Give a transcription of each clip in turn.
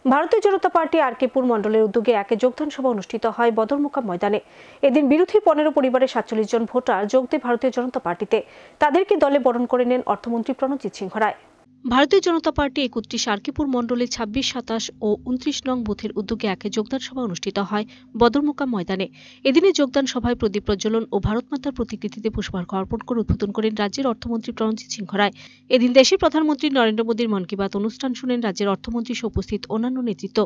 ভারতীয় জনতা পার্টি আরকেপুর মণ্ডলের উদ্যোগে একে যোগদান সভা অনুষ্ঠিত হয় বদরমুকাম ময়দানে। এদিন বিরোধী 15 পরিবারের 47 জন ভোটার যোগ দেন ভারতীয় জনতা পার্টিতে। তাদেরকে দলে বরণ করে নেন অর্থমন্ত্রী প্রণজিৎ সিংহ রায়। ভারতীয় জনতা পার্টি 31 আরকেপুর মণ্ডলে 26, 27 ও 29 নং বুথের উদ্যোগে একে যোগদান সভা অনুষ্ঠিত হয় বদরমুকাম ময়দানে। এদিনে যোগদান সভায় প্রদীপ প্রজ্বলন ও ভারত মাতার প্রতিকৃতিতে পুষ্পার্ঘ অর্পণ করে উদ্বোধন করেন রাজ্যের অর্থমন্ত্রী প্রণজিৎ সিংহ রায়। এদিন দেশের প্রধানমন্ত্রী নরেন্দ্র মোদীর মন কি বাত অনুষ্ঠান শুনেন রাজ্যের অর্থমন্ত্রী সহ উপস্থিত অন্যান্য নেতৃত্ব।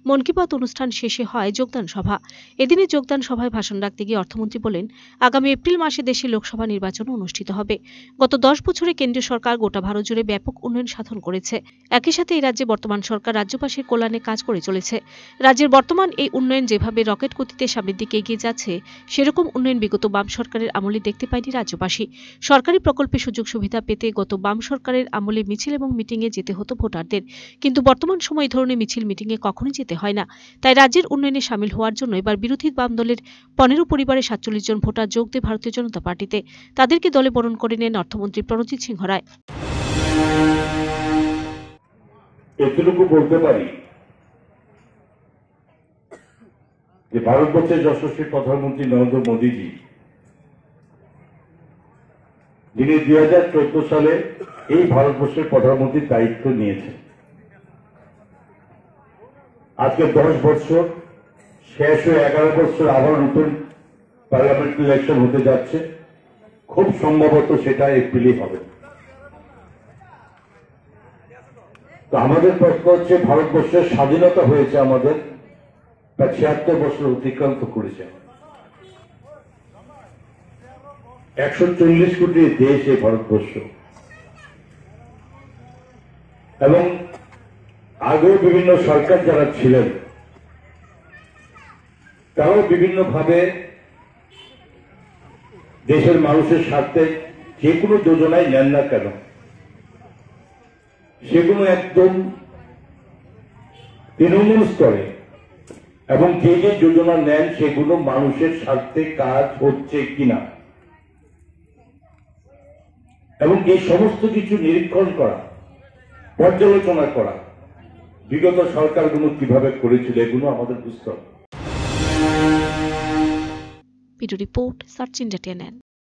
মন কি বাত অনুষ্ঠান শেষে হয় যোগদান সভা। এদিনে যোগদান সভায় ভাষণ রাখতে গিয়ে অর্থমন্ত্রী বলেন, আগামী এপ্রিল মাসে দেশে লোকসভা নির্বাচন অনুষ্ঠিত হবে। গত 10 বছরে কেন্দ্রীয় সরকার গোটা ভারত জুড়ে ব্যাপক উন্নয়ন সাধন করেছে। একই সাথে এই রাজ্যে বর্তমান সরকার রাজ্যবাসীর কল্যাণে কাজ করে চলেছে। রাজ্যের বর্তমান এই উন্নয়ন যেভাবে রকেট গতিতে সামনের দিকে এগিয়ে যাচ্ছে, সেরকম উন্নয়ন বিগত বাম সরকারের আমলে দেখতে পায়নি রাজ্যবাসী। সরকারি প্রকল্পের সুযোগ সুবিধা পেতে গত বাম সরকারের আমলে মিছিল এবং মিটিংয়ে যেতে হতো ভোটারদের, কিন্তু বর্তমান সময় এই ধরনের মিছিল মিটিংয়ে কখনোই যেতে হয় না। তাই রাজ্যের উন্নয়নে সামিল হওয়ার জন্য এবার বিরোধী বাম দলের 15 পরিবারের 47 জন ভোটার যোগ দেন ভারতীয় জনতা পার্টিতে। তাদেরকে দলে বরণ করে নেন অর্থমন্ত্রী প্রণজিৎ সিংহ রায়। এতটুকু বলতে পারি যে ভারতবর্ষের যশস্বী প্রধানমন্ত্রী নরেন্দ্র মোদীজি, যিনি 2014 সালে এই ভারতবর্ষের প্রধানমন্ত্রীর দায়িত্ব নিয়েছেন, আজকে 10 বছর শেষ হয়ে 11 বছর আবার নতুন পার্লামেন্ট ইলেকশন হতে যাচ্ছে। খুব সম্ভবত সেটা এপ্রিলে হবে। তো আমাদের প্রশ্ন হচ্ছে, ভারতবর্ষের স্বাধীনতা হয়েছে আমাদের প্রায় 76 বছর অতিক্রান্ত করেছে। 140 কোটি দেশ এই ভারতবর্ষ, এবং আগেও বিভিন্ন সরকার যারা ছিলেন তারাও বিভিন্নভাবে দেশের মানুষের স্বার্থে যে কোনো যোজনায় নেন না কেন, সেগুলো একদম তৃণমূল স্তরে, এবং যে যে যোজনা নেন সেগুলো মানুষের স্বার্থে কাজ হচ্ছে কিনা, এবং এই সমস্ত কিছু নিরীক্ষণ করা, পর্যালোচনা করা, বিগত সরকারগুলো কিভাবে করেছিল, এগুলো আমাদের বুঝতে হবে। Report search India.